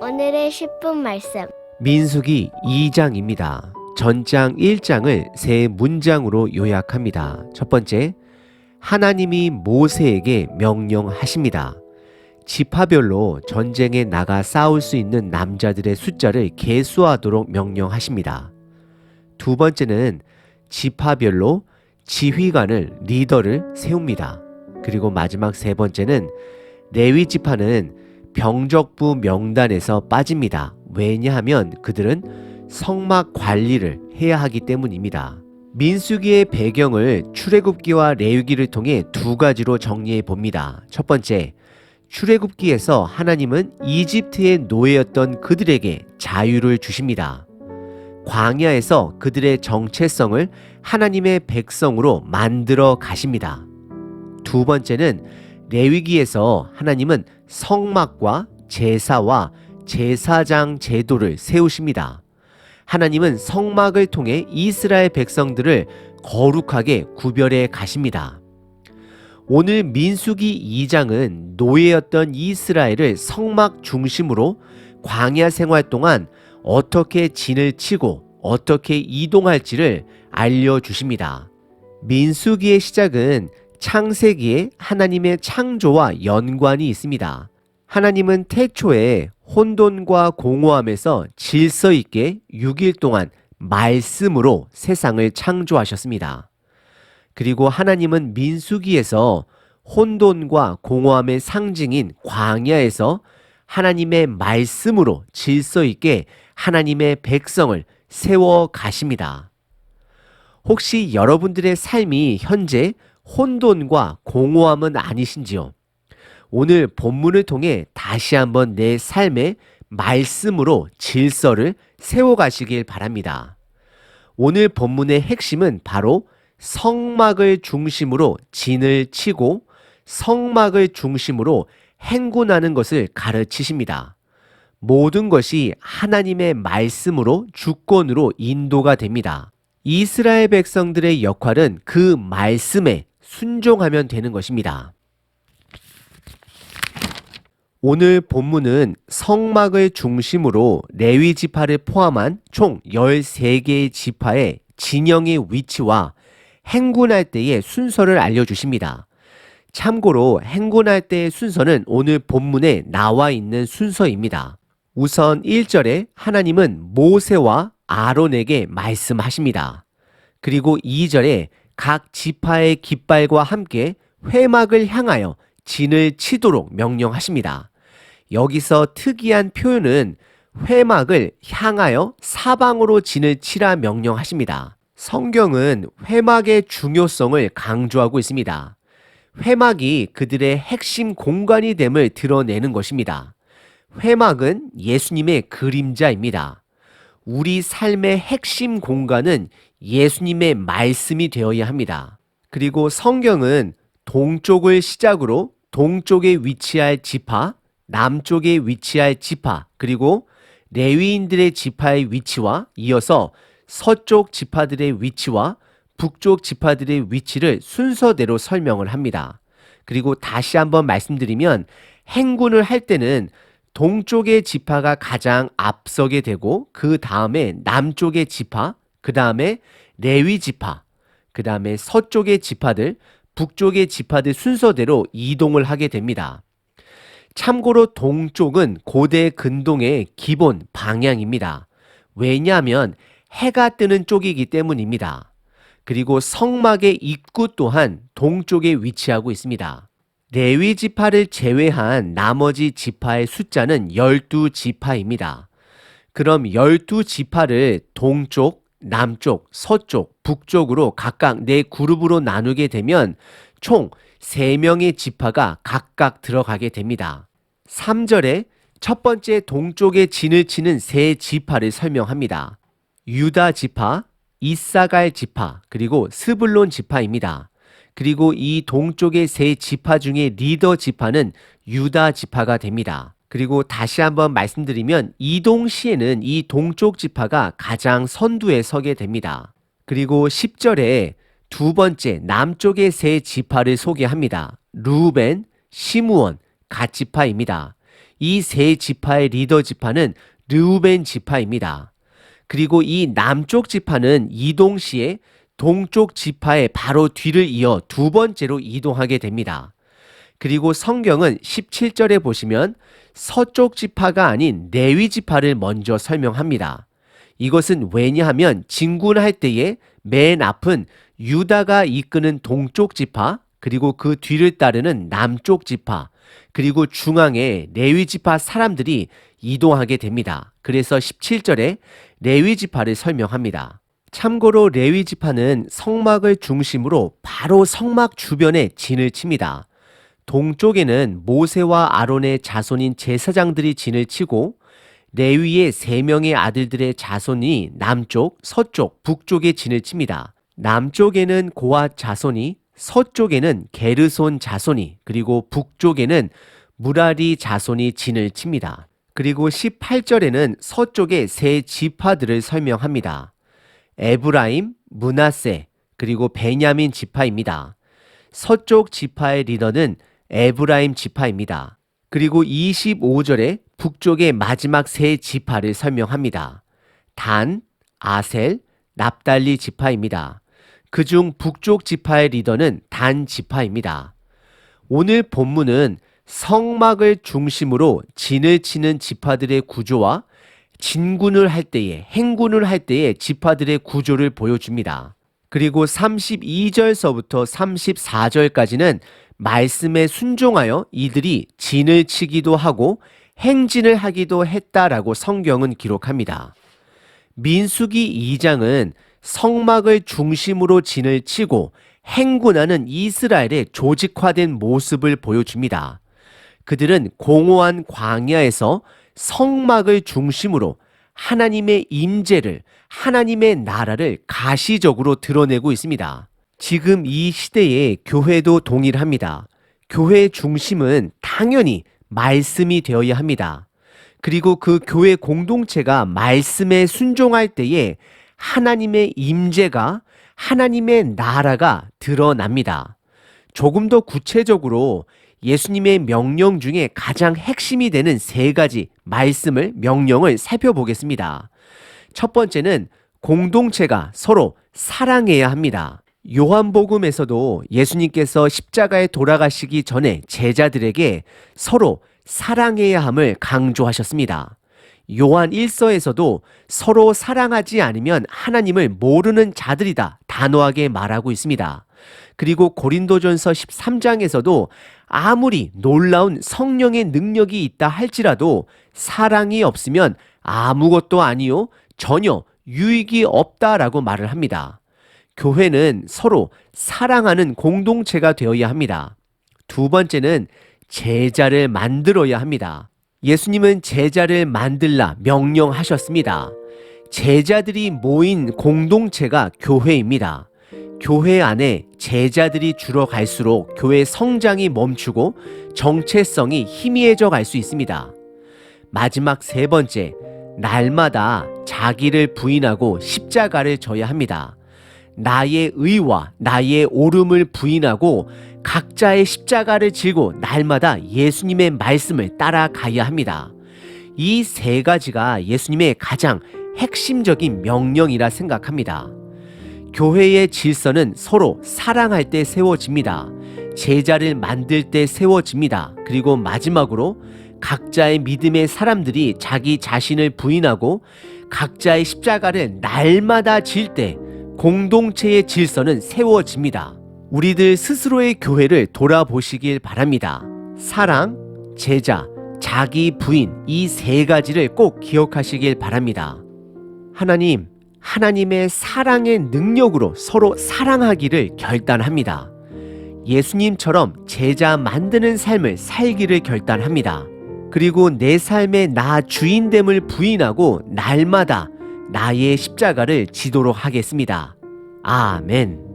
오늘의 10분 말씀. 민수기 2장입니다. 전장 1장을 세 문장으로 요약합니다. 첫 번째, 하나님이 모세에게 명령하십니다. 지파별로 전쟁에 나가 싸울 수 있는 남자들의 숫자를 계수하도록 명령하십니다. 두 번째는 지파별로 지휘관을, 리더를 세웁니다. 그리고 마지막 세 번째는 레위 지파는 병적부 명단에서 빠집니다. 왜냐하면 그들은 성막 관리를 해야 하기 때문입니다. 민수기의 배경을 출애굽기와 레위기를 통해 두 가지로 정리해 봅니다. 첫 번째, 출애굽기에서 하나님은 이집트의 노예였던 그들에게 자유를 주십니다. 광야에서 그들의 정체성을 하나님의 백성으로 만들어 가십니다. 두 번째는 레위기에서 하나님은 성막과 제사와 제사장 제도를 세우십니다. 하나님은 성막을 통해 이스라엘 백성들을 거룩하게 구별해 가십니다. 오늘 민수기 2장은 노예였던 이스라엘을 성막 중심으로 광야 생활 동안 어떻게 진을 치고 어떻게 이동할지를 알려주십니다. 민수기의 시작은 창세기에 하나님의 창조와 연관이 있습니다. 하나님은 태초에 혼돈과 공허함에서 질서 있게 6일 동안 말씀으로 세상을 창조하셨습니다. 그리고 하나님은 민수기에서 혼돈과 공허함의 상징인 광야에서 하나님의 말씀으로 질서 있게 하나님의 백성을 세워 가십니다. 혹시 여러분들의 삶이 현재 혼돈과 공허함은 아니신지요? 오늘 본문을 통해 다시 한번 내 삶의 말씀으로 질서를 세워가시길 바랍니다. 오늘 본문의 핵심은 바로 성막을 중심으로 진을 치고 성막을 중심으로 행군하는 것을 가르치십니다. 모든 것이 하나님의 말씀으로 주권으로 인도가 됩니다. 이스라엘 백성들의 역할은 그 말씀에 순종하면 되는 것입니다. 오늘 본문은 성막을 중심으로 레위 지파를 포함한 총 13개의 지파의 진영의 위치와 행군할 때의 순서를 알려주십니다. 참고로 행군할 때의 순서는 오늘 본문에 나와 있는 순서입니다. 우선 1절에 하나님은 모세와 아론에게 말씀하십니다. 그리고 2절에 각 지파의 깃발과 함께 회막을 향하여 진을 치도록 명령하십니다. 여기서 특이한 표현은 회막을 향하여 사방으로 진을 치라 명령하십니다. 성경은 회막의 중요성을 강조하고 있습니다. 회막이 그들의 핵심 공간이 됨을 드러내는 것입니다. 회막은 예수님의 그림자입니다. 우리 삶의 핵심 공간은 예수님의 말씀이 되어야 합니다. 그리고 성경은 동쪽을 시작으로 동쪽에 위치할 지파, 남쪽에 위치할 지파, 그리고 레위인들의 지파의 위치와 이어서 서쪽 지파들의 위치와 북쪽 지파들의 위치를 순서대로 설명을 합니다. 그리고 다시 한번 말씀드리면 행군을 할 때는 동쪽의 지파가 가장 앞서게 되고 그 다음에 남쪽의 지파, 그 다음에 레위 지파, 그 다음에 서쪽의 지파들, 북쪽의 지파들 순서대로 이동을 하게 됩니다. 참고로 동쪽은 고대 근동의 기본 방향입니다. 왜냐하면 해가 뜨는 쪽이기 때문입니다. 그리고 성막의 입구 또한 동쪽에 위치하고 있습니다. 레위 지파를 제외한 나머지 지파의 숫자는 12지파입니다. 그럼 12지파를 동쪽, 남쪽, 서쪽, 북쪽으로 각각 4그룹으로 나누게 되면 총 3명의 지파가 각각 들어가게 됩니다. 3절에 첫 번째 동쪽에 진을 치는 3지파를 설명합니다. 유다 지파, 이사갈 지파, 그리고 스불론 지파입니다. 그리고 이 동쪽의 3지파 중에 리더 지파는 유다 지파가 됩니다. 그리고 다시 한번 말씀드리면 이동 시에는 이 동쪽 지파가 가장 선두에 서게 됩니다. 그리고 10절에 두 번째 남쪽의 3지파를 소개합니다. 루벤, 시므온, 갓지파입니다. 이 세 지파의 리더 지파는 르우벤 지파입니다. 그리고 이 남쪽 지파는 이동 시에 동쪽 지파의 바로 뒤를 이어 두 번째로 이동하게 됩니다. 그리고 성경은 17절에 보시면 서쪽 지파가 아닌 레위 지파를 먼저 설명합니다. 이것은 왜냐하면 진군할 때에 맨 앞은 유다가 이끄는 동쪽 지파, 그리고 그 뒤를 따르는 남쪽 지파, 그리고 중앙에 레위 지파 사람들이 이동하게 됩니다. 그래서 17절에 레위 지파를 설명합니다. 참고로 레위 지파는 성막을 중심으로 바로 성막 주변에 진을 칩니다. 동쪽에는 모세와 아론의 자손인 제사장들이 진을 치고 레위의 3명의 아들들의 자손이 남쪽, 서쪽, 북쪽에 진을 칩니다. 남쪽에는 고앗 자손이, 서쪽에는 게르손 자손이, 그리고 북쪽에는 무라리 자손이 진을 칩니다. 그리고 18절에는 서쪽의 세 지파들을 설명합니다. 에브라임, 므낫세, 그리고 베냐민 지파입니다. 서쪽 지파의 리더는 에브라임 지파입니다. 그리고 25절에 북쪽의 마지막 세 지파를 설명합니다. 단, 아셀, 납달리 지파입니다. 그중 북쪽 지파의 리더는 단 지파입니다. 오늘 본문은 성막을 중심으로 진을 치는 지파들의 구조와 진군을 할 때에, 행군을 할 때의 지파들의 구조를 보여줍니다. 그리고 32절서부터 34절까지는 말씀에 순종하여 이들이 진을 치기도 하고 행진을 하기도 했다라고 성경은 기록합니다. 민수기 2장은 성막을 중심으로 진을 치고 행군하는 이스라엘의 조직화된 모습을 보여줍니다. 그들은 공허한 광야에서 성막을 중심으로 하나님의 임재를, 하나님의 나라를 가시적으로 드러내고 있습니다. 지금 이 시대에 교회도 동일합니다. 교회의 중심은 당연히 말씀이 되어야 합니다. 그리고 그 교회 공동체가 말씀에 순종할 때에 하나님의 임재가, 하나님의 나라가 드러납니다. 조금 더 구체적으로 예수님의 명령 중에 가장 핵심이 되는 3가지 말씀을, 명령을 살펴보겠습니다. 첫 번째는 공동체가 서로 사랑해야 합니다. 요한복음에서도 예수님께서 십자가에 돌아가시기 전에 제자들에게 서로 사랑해야 함을 강조하셨습니다. 요한 1서에서도 서로 사랑하지 않으면 하나님을 모르는 자들이다 단호하게 말하고 있습니다. 그리고 고린도전서 13장에서도 아무리 놀라운 성령의 능력이 있다 할지라도 사랑이 없으면 아무것도 아니요 전혀 유익이 없다라고 말을 합니다. 교회는 서로 사랑하는 공동체가 되어야 합니다. 두 번째는 제자를 만들어야 합니다. 예수님은 제자를 만들라 명령하셨습니다. 제자들이 모인 공동체가 교회입니다. 교회 안에 제자들이 줄어갈수록 교회 성장이 멈추고 정체성이 희미해져 갈 수 있습니다. 마지막 3번째, 날마다 자기를 부인하고 십자가를 져야 합니다. 나의 의와 나의 옳음을 부인하고 각자의 십자가를 지고 날마다 예수님의 말씀을 따라가야 합니다. 이 3가지가 예수님의 가장 핵심적인 명령이라 생각합니다. 교회의 질서는 서로 사랑할 때 세워집니다. 제자를 만들 때 세워집니다. 그리고 마지막으로 각자의 믿음의 사람들이 자기 자신을 부인하고 각자의 십자가를 날마다 질 때 공동체의 질서는 세워집니다. 우리들 스스로의 교회를 돌아보시길 바랍니다. 사랑, 제자, 자기 부인 이 3가지를 꼭 기억하시길 바랍니다. 하나님, 하나님의 사랑의 능력으로 서로 사랑하기를 결단합니다. 예수님처럼 제자 만드는 삶을 살기를 결단합니다. 그리고 내 삶의 나 주인됨을 부인하고 날마다 나의 십자가를 지도록 하겠습니다. 아멘.